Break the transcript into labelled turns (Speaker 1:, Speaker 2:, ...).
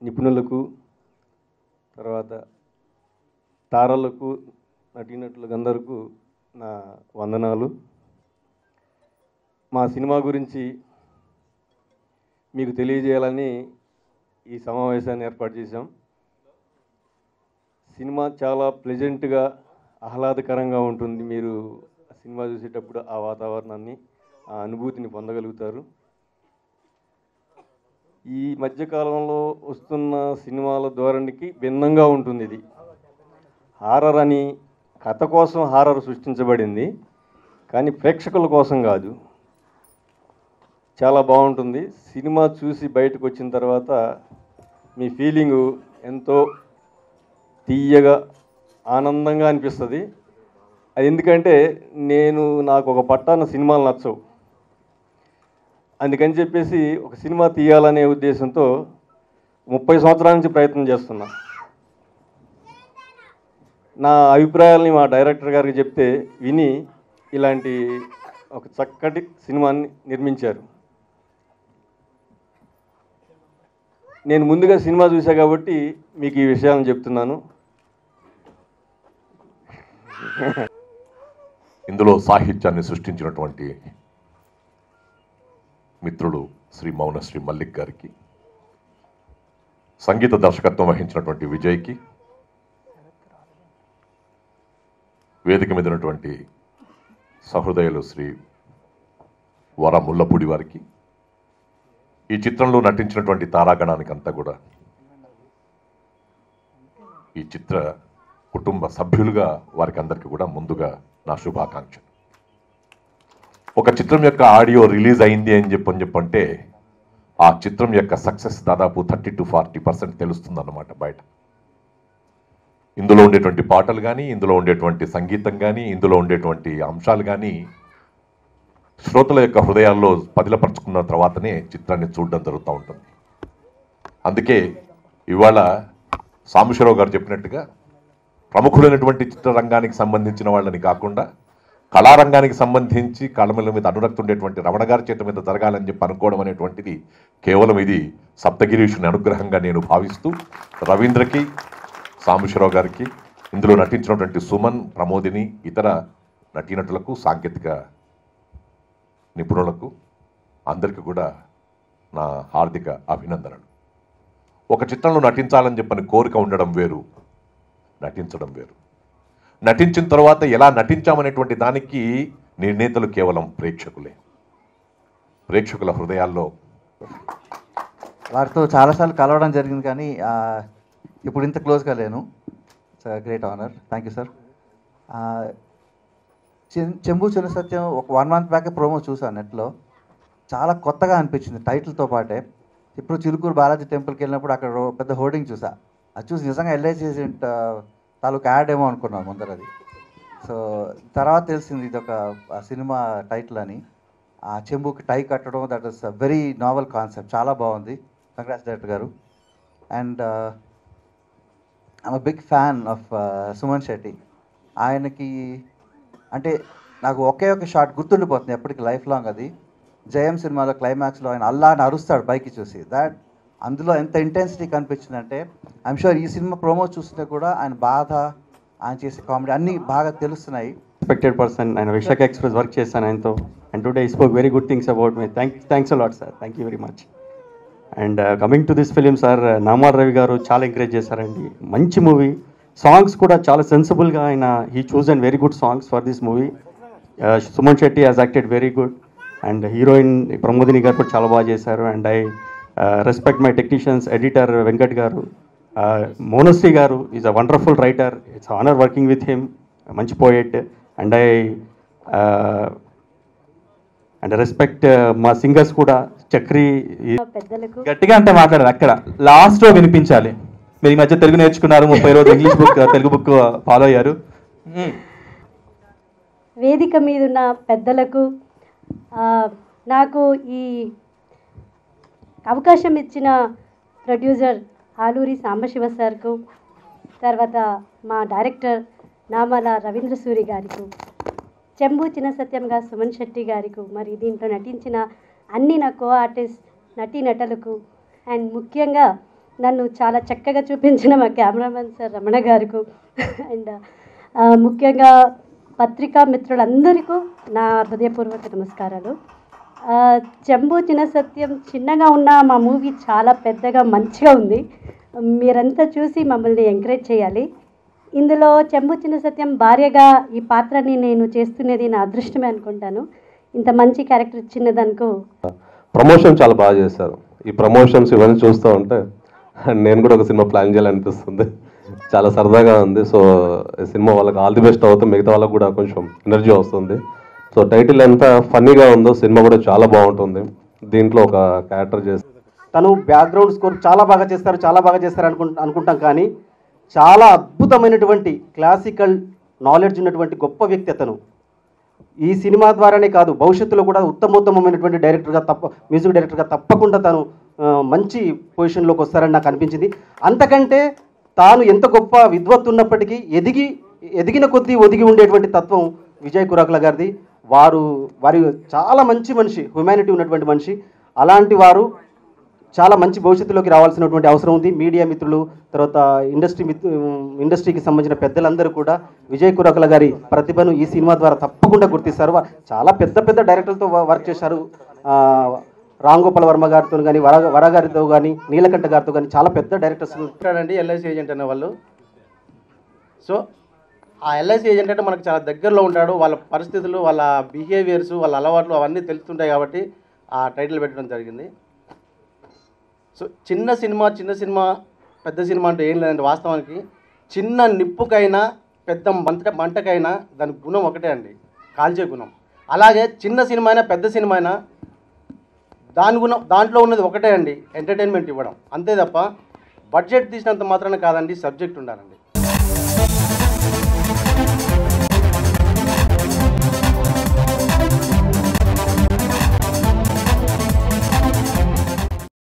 Speaker 1: నిపుణులకు, తర్వాత తారలకు, నటీనటులకు అందరికీ నా వందనాలు. మా సినిమా గురించి మీకు తెలియజేయాలని ఈ సమావేశాన్ని ఏర్పాటు చేశాం. సినిమా చాలా ప్లెజెంట్గా, ఆహ్లాదకరంగా ఉంటుంది. మీరు సినిమా చూసేటప్పుడు ఆ వాతావరణాన్ని, ఆ అనుభూతిని పొందగలుగుతారు. ఈ మధ్యకాలంలో వస్తున్న సినిమాల ధోరణికి భిన్నంగా ఉంటుంది. ఇది హారర్ అని, కథ కోసం హారర్ సృష్టించబడింది, కానీ ప్రేక్షకుల కోసం కాదు. చాలా బాగుంటుంది. సినిమా చూసి బయటకు వచ్చిన తర్వాత మీ ఫీలింగు ఎంతో తీయగా, ఆనందంగా అనిపిస్తుంది. అది ఎందుకంటే నాకు ఒక పట్టాన సినిమాలు నచ్చవు. అందుకని చెప్పేసి ఒక సినిమా తీయాలనే ఉద్దేశంతో 30 సంవత్సరాల నుంచి ప్రయత్నం చేస్తున్నా. నా అభిప్రాయాలని మా డైరెక్టర్ గారికి చెప్తే విని ఇలాంటి ఒక చక్కటి సినిమాని నిర్మించారు. నేను ముందుగా సినిమా చూసా కాబట్టి మీకు ఈ విషయాలను చెప్తున్నాను.
Speaker 2: ఇందులో సాహిత్యాన్ని సృష్టించినటువంటి మిత్రుడు శ్రీ మౌనశ్రీ మల్లిక్ గారికి, సంగీత దర్శకత్వం వహించినటువంటి విజయ్కి, వేదిక మీద ఉన్నటువంటి సహృదయులు శ్రీ వర ముల్లపూడి వారికి, ఈ చిత్రంలో నటించినటువంటి తారాగణానికి అంతా కూడా, ఈ చిత్ర కుటుంబ సభ్యులుగా వారికి అందరికీ కూడా ముందుగా నా శుభాకాంక్షలు. ఒక చిత్రం యొక్క ఆడియో రిలీజ్ అయింది అని చెప్పంటే ఆ చిత్రం యొక్క సక్సెస్ దాదాపు 30 to 40% తెలుస్తుందన్నమాట బయట. ఇందులో ఉండేటువంటి పాటలు కానీ, ఇందులో ఉండేటువంటి సంగీతం కానీ, ఇందులో ఉండేటువంటి అంశాలు కానీ శ్రోతల యొక్క హృదయాల్లో పదిలపరుచుకున్న తర్వాతనే చిత్రాన్ని చూడడం జరుగుతూ ఉంటుంది. అందుకే ఇవాళ సాంబశివరావు గారు చెప్పినట్టుగా ప్రముఖులైనటువంటి చిత్రరంగానికి సంబంధించిన వాళ్ళని కాకుండా కళారంగానికి సంబంధించి కళల మీద అనురక్తి ఉండేటువంటి రమణ గారి చేత మీద జరగాలని చెప్పి అనుకోవడం అనేటువంటిది కేవలం ఇది సప్తగిరీషుని అనుగ్రహంగా నేను భావిస్తూ, రవీంద్రకి, సాంబశివరావు గారికి, ఇందులో నటించినటువంటి సుమన్, ప్రమోదిని, ఇతర నటీనటులకు, సాంకేతిక నిపుణులకు అందరికీ కూడా నా హార్దిక అభినందనలు. ఒక చిత్రంలో నటించాలని చెప్పని కోరిక ఉండడం వేరు, నటించడం వేరు. నటించిన తర్వాత ఎలా నటించామనేటువంటి దానికి నిర్ణేతలు కేవలం ప్రేక్షకులే. ప్రేక్షకుల హృదయాల్లో
Speaker 3: వారితో చాలాసార్లు కలవడం జరిగింది, కానీ ఇప్పుడు ఇంత క్లోజ్గా లేను. It's great honour. Thank you sir. చెంబు చిన్న సత్యం ఒక 1 month బ్యాకే ప్రోమో చూసాను నెట్లో. చాలా కొత్తగా అనిపించింది టైటిల్తో పాటే. ఇప్పుడు చిలుకూరు బాలాజీ టెంపుల్కి వెళ్ళినప్పుడు అక్కడ పెద్ద హోర్డింగ్ చూసా. అది చూసి నిజంగా ఎల్ఐసి ఏజెంట్ తాలూకు యాడ్ ఏమో అనుకున్నాను ముందర అది. సో తర్వాత తెలిసింది ఇది ఒక సినిమా టైటిల్ అని. ఆ చెంబుకి టై కట్టడం, that is very novel concept. చాలా బాగుంది. కంగ్రాట్స్ డైరెక్టర్ గారు. And I'm big fan of Suman Shetty. ఆయనకి అంటే నాకు ఒకే ఒక షాట్ గుర్తుండిపోతుంది ఎప్పటికీ, లైఫ్ లాంగ్. అది జయం సినిమాలో క్లైమాక్స్లో ఆయన అల్లాని అరుస్తాడు పైకి చూసి. దాట్ అందులో ఎంత ఇంటెన్సిటీ కనిపించిందంటే ఐఎమ్ షూర్ ఈ సినిమా ప్రోమో చూస్తుంటే కూడా ఆయన బాధ, ఆయన చేసే కామెడీ అన్నీ బాగా తెలుస్తున్నాయి.
Speaker 1: Respected person. ఆయన విశాఖ ఎక్స్ప్రెస్ వర్క్ చేశాను ఆయనతో. And today spoke very good things about me. Thanks a lot sir. Thank you very much. And coming to this film sir, నామాల్ రవి గారు చాలా ఎంకరేజ్ చేశారండి. మంచి మూవీ. సాంగ్స్ కూడా చాలా సెన్సిబుల్గా ఆయన he choose and very good songs for this movie. Suman Shetty has acted very good. And heroine Pramodini గారు కూడా చాలా బాగా చేశారు. And I respect my technicians, editor Venkat గారు, మోనశ్రీ గారు is a wonderful writer. It's honour working with him. మంచి పోయెట్. అండ్ అండ్ రెస్పెక్ట్ మా singers కూడా. చక్రి
Speaker 4: గట్టిగా అంటే మాట్లాడారు, అక్కడ లాస్ట్లో వినిపించాలి. మీరు ఈ మధ్య తెలుగు నేర్చుకున్నారు, 30 రోజులు English book Telugu book follow అయ్యారు.
Speaker 5: వేదిక మీద ఉన్న పెద్దలకు, నాకు ఈ అవకాశం ఇచ్చిన ప్రొడ్యూసర్ ఆలూరి సాంబశివ సార్కు, తర్వాత మా డైరెక్టర్ నామాల రవీంద్ర సూరి గారికి, చెంబు చిన్న సత్యంగా సుమన్ శెట్టి గారికి, మరి దీంట్లో నటించిన అన్ని నా కో ఆర్టిస్ట్ నటీనటులకు, అండ్ ముఖ్యంగా నన్ను చాలా చక్కగా చూపించిన మా కెమెరామెన్ సార్ రమణ గారికి అండ్ ముఖ్యంగా పత్రికా మిత్రులందరికీ నా హృదయపూర్వక నమస్కారాలు. చెంబు చిన్న సత్యం చిన్నగా ఉన్న మా మూవీ చాలా పెద్దగా మంచిగా ఉంది. మీరంతా చూసి మమ్మల్ని ఎంకరేజ్ చేయాలి. ఇందులో చెంబు చిన్న సత్యం భార్యగా ఈ పాత్రని నేను చేస్తున్నది నా అదృష్టమే అనుకుంటాను. ఇంత మంచి క్యారెక్టర్ ఇచ్చినదానికి
Speaker 6: ప్రమోషన్ చాలా బాగా చేశారు. ఈ ప్రమోషన్స్ ఇవన్నీ చూస్తూ ఉంటే నేను కూడా ఒక సినిమా ప్లాన్ చేయాలనిపిస్తుంది. చాలా సరదాగా ఉంది. సో ఈ సినిమా వాళ్ళకి ఆల్ ది బెస్ట్ అవుతుంది, మిగతా వాళ్ళకి కూడా కొంచెం ఎనర్జీ వస్తుంది. సో టైటిల్ ఎంత ఫన్నీగా ఉందో సినిమా కూడా చాలా బాగుంటుంది. దీంట్లో ఒక క్యారెక్టర్ చేసి
Speaker 7: తను బ్యాక్గ్రౌండ్ స్కోర్ చాలా బాగా చేస్తారు అనుకుంటాం, కానీ చాలా అద్భుతమైనటువంటి క్లాసికల్ నాలెడ్జ్ ఉన్నటువంటి గొప్ప వ్యక్తి అతను. ఈ సినిమా ద్వారానే కాదు, భవిష్యత్తులో కూడా ఉత్తమోత్తమైనటువంటి మ్యూజిక్ డైరెక్టర్గా తప్పకుండా తను మంచి పొజిషన్లోకి వస్తారని నాకు అనిపించింది. అంతకంటే తాను ఎంత గొప్ప విద్వత్తు ఉన్నప్పటికీ ఎదిగిన కొద్దీ ఒదిగి ఉండేటువంటి తత్వం విజయ్ కురాకుల గారిది. వారి చాలా మంచి మనిషి, హ్యుమానిటీ ఉన్నటువంటి మనిషి. అలాంటి వారు చాలా మంచి భవిష్యత్తులోకి రావాల్సినటువంటి అవసరం ఉంది. మీడియా మిత్రులు, తర్వాత ఇండస్ట్రీకి సంబంధించిన పెద్దలందరూ కూడా విజయ్ కురాకుల గారి ప్రతిభను ఈ సినిమా ద్వారా తప్పకుండా గుర్తిస్తారు. చాలా పెద్ద డైరెక్టర్లతో వర్క్ చేశారు. రామ్ గోపాల్ వర్మ గారితో కానీ, వర గారితో కానీ, నీలకంఠ గారితో కానీ చాలా పెద్ద డైరెక్టర్స్
Speaker 8: ఉంటాడండి. ఎల్ఐసి ఏజెంట్ అనే వాళ్ళు. సో ఆ ఎల్ఐసి ఏజెంట్ అంటే మనకు చాలా దగ్గరలో ఉంటాడు. వాళ్ళ పరిస్థితులు, వాళ్ళ బిహేవియర్స్, వాళ్ళ అలవాట్లు అవన్నీ తెలుస్తుంటాయి కాబట్టి ఆ టైటిల్ పెట్టడం జరిగింది. సో చిన్న సినిమా పెద్ద సినిమా అంటే ఏం లేదండి. వాస్తవానికి చిన్న నిప్పుకైనా పెద్ద మంటకైనా దాని గుణం ఒకటే అండి, కాల్చే గుణం. అలాగే చిన్న సినిమా అయినా పెద్ద సినిమా అయినా దాంట్లో ఉన్నది ఒకటే అండి, ఎంటర్టైన్మెంట్ ఇవ్వడం. అంతే తప్ప బడ్జెట్ తీసినంత మాత్రాన కాదండి, సబ్జెక్ట్ ఉండాలండి.